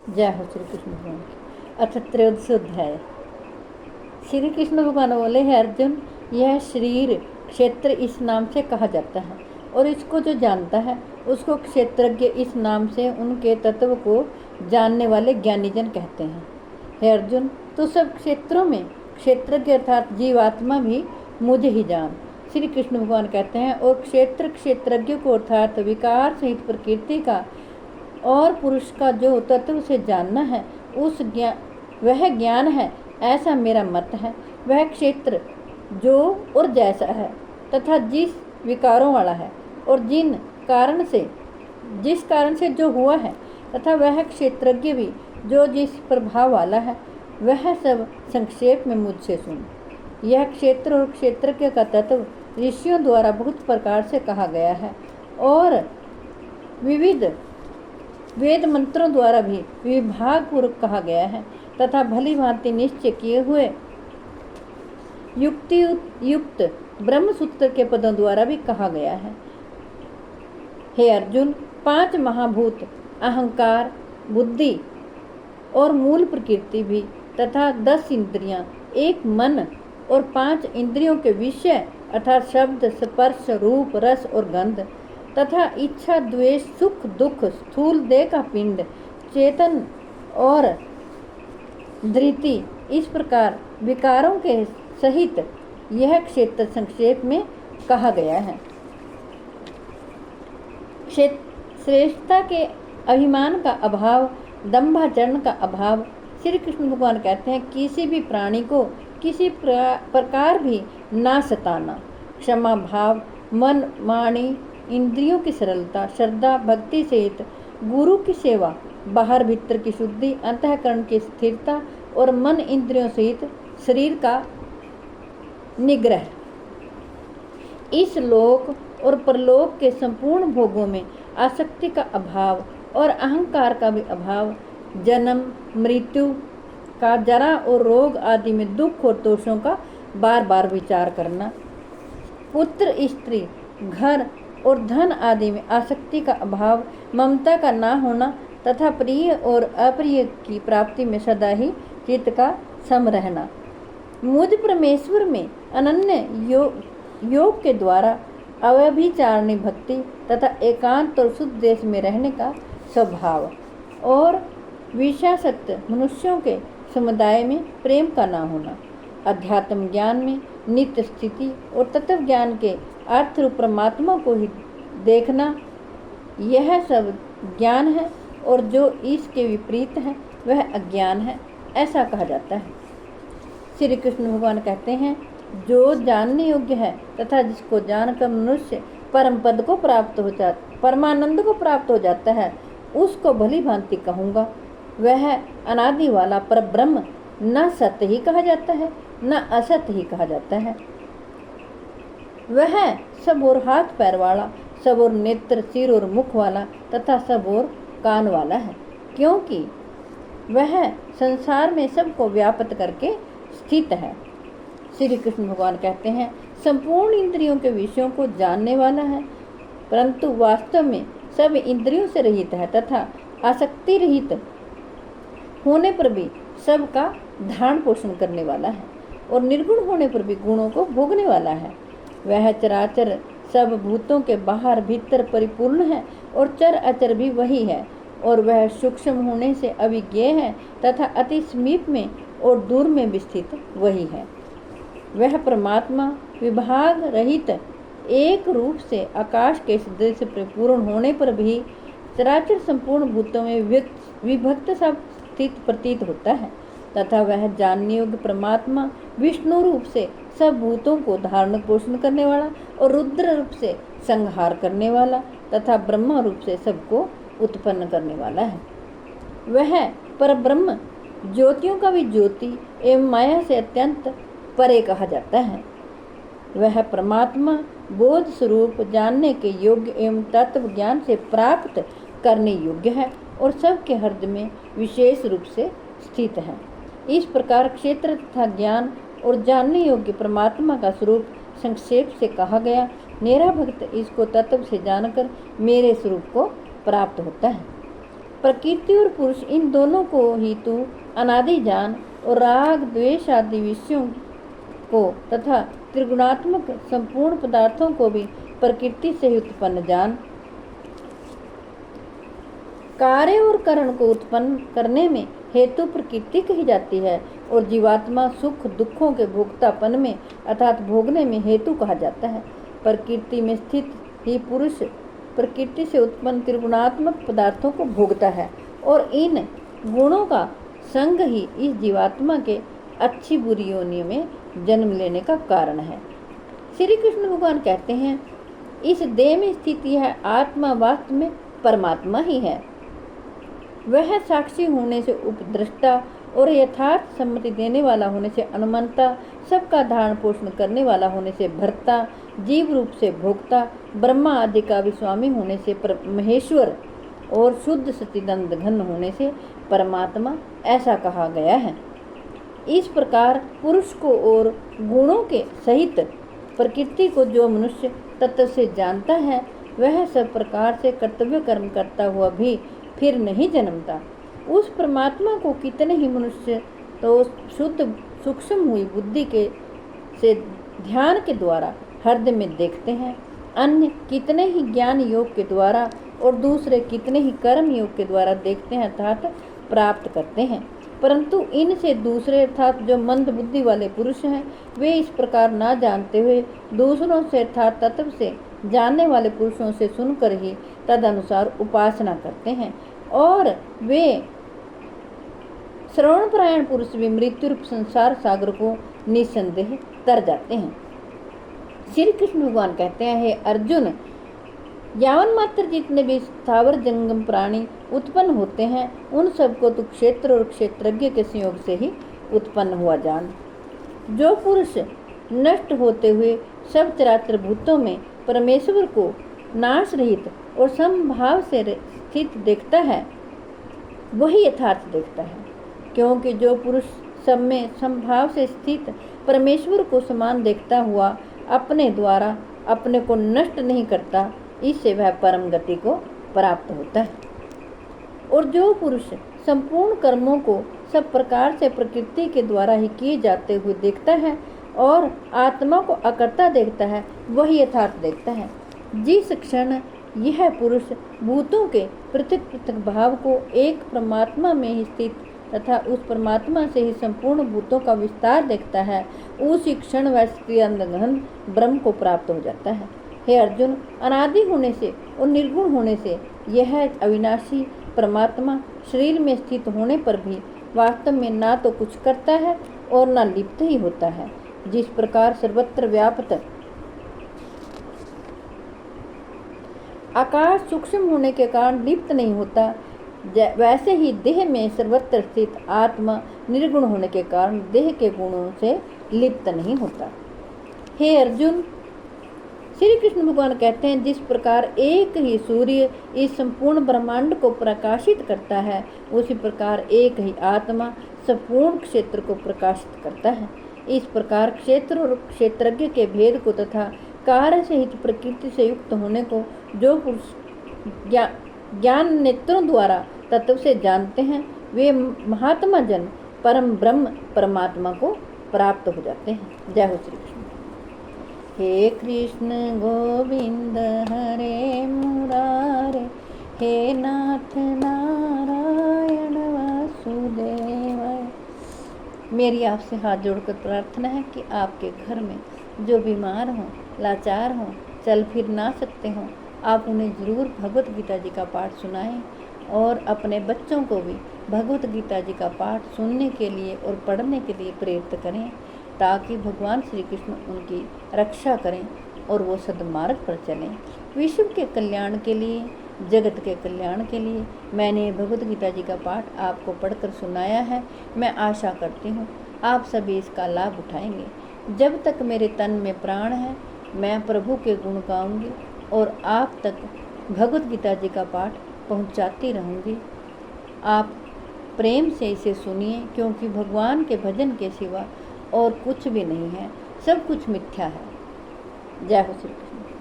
जय हो श्री कृष्ण भगवान की। 38 अध्याय। श्री कृष्ण भगवान बोले, है अर्जुन, यह शरीर क्षेत्र इस नाम से कहा जाता है और इसको जो जानता है उसको क्षेत्रज्ञ इस नाम से उनके तत्व को जानने वाले ज्ञानीजन कहते हैं। हे अर्जुन, तो सब क्षेत्रों में क्षेत्रज्ञ अर्थात जीवात्मा भी मुझे ही जान। श्री कृष्ण भगवान कहते हैं, और क्षेत्र क्षेत्रज्ञ को अर्थात विकार सहित प्रकृति का और पुरुष का जो तत्व से जानना है उस वह ज्ञान है, ऐसा मेरा मत है। वह क्षेत्र जो और जैसा है तथा जिस विकारों वाला है और जिस कारण से जो हुआ है तथा वह क्षेत्रज्ञ भी जो जिस प्रभाव वाला है, वह सब संक्षेप में मुझसे सुन। यह क्षेत्र और क्षेत्रज्ञ का तत्व ऋषियों द्वारा बहुत प्रकार से कहा गया है और विविध वेद मंत्रों द्वारा भी विभाग पूर्वक कहा गया है तथा भली भांति निश्चय किए हुए युक्ति युक्त ब्रह्म सूत्र के पदों द्वारा भी कहा गया है। हे अर्जुन, 5 महाभूत अहंकार, बुद्धि और मूल प्रकृति भी तथा 10 इंद्रियां, 1 मन और 5 इंद्रियों के विषय अर्थात शब्द, स्पर्श, रूप, रस और गंध तथा इच्छा, द्वेष, सुख, दुख, स्थूल देह का पिंड, चेतन और धृति, इस प्रकार विकारों के सहित यह क्षेत्र संक्षेप में कहा गया है। श्रेष्ठता के अभिमान का अभाव, दंभाचरण का अभाव। श्री कृष्ण भगवान कहते हैं, किसी भी प्राणी को किसी प्रकार भी ना सताना, क्षमा भाव, मन वाणी, इंद्रियों की सरलता, श्रद्धा, भक्ति सहित गुरु की सेवा, बाहर भीतर की शुद्धि, अंतःकरण की स्थिरता और मन इंद्रियों सहित शरीर का निग्रह। इस लोक और परलोक के संपूर्ण भोगों में आसक्ति का अभाव और अहंकार का भी अभाव, जन्म मृत्यु का, जरा और रोग आदि में दुख और दोषों का बार बार विचार करना, पुत्र, स्त्री, घर और धन आदि में आसक्ति का अभाव, ममता का ना होना तथा प्रिय और अप्रिय की प्राप्ति में सदा ही चित्त का सम रहना, मुझ परमेश्वर में अनन्य योग के द्वारा अव्यभिचारिणी भक्ति तथा एकांत और शुद्ध देश में रहने का स्वभाव और विषयासक्त मनुष्यों के समुदाय में प्रेम का ना होना, अध्यात्म ज्ञान में नित्य स्थिति और तत्व ज्ञान के अर्थ रूप परमात्मा को ही देखना, यह सब ज्ञान है और जो इसके विपरीत है वह अज्ञान है, ऐसा कहा जाता है। श्री कृष्ण भगवान कहते हैं, जो जानने योग्य है तथा जिसको जानकर मनुष्य परम पद को प्राप्त हो जाता, परमानंद को प्राप्त हो जाता है, उसको भली भांति कहूँगा। वह अनादि वाला पर ब्रह्म न सत्य ही कहा जाता है न असत्य ही कहा जाता है। वह सब और हाथ पैर वाला, सब और नेत्र, सिर और मुख वाला तथा सब और कान वाला है, क्योंकि वह संसार में सबको व्याप्त करके स्थित है। श्री कृष्ण भगवान कहते हैं, संपूर्ण इंद्रियों के विषयों को जानने वाला है, परंतु वास्तव में सब इंद्रियों से रहित है तथा आसक्ति रहित होने पर भी सबका धारण पोषण करने वाला है और निर्गुण होने पर भी गुणों को भोगने वाला है। वह चराचर सब भूतों के बाहर भीतर परिपूर्ण है और चर अचर भी वही है, और वह सूक्ष्म होने से अविज्ञेय है तथा अति समीप में और दूर में भी स्थित वही है। वह परमात्मा विभाग रहित एक रूप से आकाश के सदृश परिपूर्ण होने पर भी चराचर संपूर्ण भूतों में विभक्त सा स्थित प्रतीत होता है तथा वह जानने योग्य परमात्मा विष्णु रूप से सब भूतों को धारण पोषण करने वाला और रुद्र रूप से संहार करने वाला तथा ब्रह्मा रूप से सबको उत्पन्न करने वाला है। वह परब्रह्म ज्योतियों का भी ज्योति एवं माया से अत्यंत परे कहा जाता है। वह परमात्मा बोध स्वरूप, जानने के योग्य एवं तत्व ज्ञान से प्राप्त करने योग्य है और सबके हृदय में विशेष रूप से स्थित है। इस प्रकार क्षेत्र तथा ज्ञान और जानने योग्य परमात्मा का स्वरूप संक्षेप से कहा गया। मेरा भक्त इसको तत्व से जानकर मेरे स्वरूप को प्राप्त होता है। प्रकृति और पुरुष इन दोनों को ही तू अनादि जान और राग द्वेष आदि विषयों को तथा त्रिगुणात्मक संपूर्ण पदार्थों को भी प्रकृति से ही उत्पन्न जान। कार्य और करण को उत्पन्न करने में हेतु प्रकृति कही जाती है और जीवात्मा सुख दुखों के भोक्तापन में अर्थात भोगने में हेतु कहा जाता है। प्रकृति में स्थित ही पुरुष प्रकृति से उत्पन्न त्रिगुणात्मक पदार्थों को भोगता है और इन गुणों का संग ही इस जीवात्मा के अच्छी बुरी योनियों में जन्म लेने का कारण है। श्री कृष्ण भगवान कहते हैं, इस देह में स्थित यह आत्मा वास्तव में परमात्मा ही है। वह साक्षी होने से उपद्रष्टा और यथार्थ सम्मति देने वाला होने से अनुमंता, सबका धारण पोषण करने वाला होने से भर्ता, जीव रूप से भोक्ता, ब्रह्मा आदि का भी स्वामी होने से महेश्वर और शुद्ध सच्चिदानंद घन होने से परमात्मा ऐसा कहा गया है। इस प्रकार पुरुष को और गुणों के सहित प्रकृति को जो मनुष्य तत्व से जानता है वह सब प्रकार से कर्तव्य कर्म करता हुआ भी फिर नहीं जन्मता। उस परमात्मा को कितने ही मनुष्य तो शुद्ध सूक्ष्म हुई बुद्धि के से ध्यान के द्वारा हृदय में देखते हैं, अन्य कितने ही ज्ञान योग के द्वारा और दूसरे कितने ही कर्म योग के द्वारा देखते हैं अर्थात प्राप्त करते हैं। परंतु इनसे दूसरे अर्थात जो मंद बुद्धि वाले पुरुष हैं वे इस प्रकार ना जानते हुए दूसरों से अर्थात तत्व से जानने वाले पुरुषों से सुनकर ही तदनुसार उपासना करते हैं और वे श्रवणपरायण पुरुष भी मृत्यु रूप संसार सागर को निसंदेह तर जाते हैं। श्री कृष्ण भगवान कहते हैं, हे अर्जुन, यावन मात्र जितने भी स्थावर जंगम प्राणी उत्पन्न होते हैं उन सबको तो क्षेत्र और क्षेत्रज्ञ के संयोग से ही उत्पन्न हुआ जान। जो पुरुष नष्ट होते हुए सब चराचर भूतों में परमेश्वर को नाश रहित और समभाव से स्थित देखता है वही यथार्थ देखता है, क्योंकि जो पुरुष सब में समभाव से स्थित परमेश्वर को समान देखता हुआ अपने द्वारा अपने को नष्ट नहीं करता, इससे वह परम गति को प्राप्त होता है। और जो पुरुष संपूर्ण कर्मों को सब प्रकार से प्रकृति के द्वारा ही किए जाते हुए देखता है और आत्मा को अकर्ता देखता है वही यथार्थ देखता है। जिस क्षण यह पुरुष भूतों के पृथक पृथक भाव को एक परमात्मा में ही स्थित तथा उस परमात्मा से ही संपूर्ण भूतों का विस्तार देखता है, उसी क्षण वह सच्चिदानंद ब्रह्म को प्राप्त हो जाता है। हे अर्जुन, अनादि होने से और निर्गुण होने से यह अविनाशी परमात्मा शरीर में स्थित होने पर भी वास्तव में ना तो कुछ करता है और ना लिप्त ही होता है। जिस प्रकार सर्वत्र व्याप्त आकाश सूक्ष्म होने के कारण लिप्त नहीं होता, वैसे ही देह में सर्वत्र स्थित आत्मा निर्गुण होने के कारण देह के गुणों से लिप्त नहीं होता। हे अर्जुन, श्री कृष्ण भगवान कहते हैं, जिस प्रकार एक ही सूर्य इस संपूर्ण ब्रह्मांड को प्रकाशित करता है उसी प्रकार एक ही आत्मा संपूर्ण क्षेत्र को प्रकाशित करता है। इस प्रकार क्षेत्र और क्षेत्रज्ञ के भेद को तथा कार्य सहित प्रकृति से युक्त होने को जो पुरुष ज्ञान नेत्रों द्वारा तत्व से जानते हैं वे महात्मा जन परम ब्रह्म परमात्मा को प्राप्त हो जाते हैं। जय हो श्री कृष्ण। हे कृष्ण गोविंद हरे मुरारे, हे नाथ नारायण वासुदेवाय। मेरी आपसे हाथ जोड़कर प्रार्थना है कि आपके घर में जो बीमार हों, लाचार हों, चल फिर ना सकते हों, आप उन्हें ज़रूर भगवत गीता जी का पाठ सुनाएं और अपने बच्चों को भी भगवत गीता जी का पाठ सुनने के लिए और पढ़ने के लिए प्रेरित करें, ताकि भगवान श्री कृष्ण उनकी रक्षा करें और वो सद्मार्ग पर चलें। विश्व के कल्याण के लिए, जगत के कल्याण के लिए मैंने भगवत गीता जी का पाठ आपको पढ़कर सुनाया है। मैं आशा करती हूँ आप सभी इसका लाभ उठाएंगे। जब तक मेरे तन में प्राण है मैं प्रभु के गुण गाऊंगी और आप तक भगवत गीता जी का पाठ पहुंचाती रहूंगी। आप प्रेम से इसे सुनिए, क्योंकि भगवान के भजन के सिवा और कुछ भी नहीं है, सब कुछ मिथ्या है। जय हो श्री कृष्ण।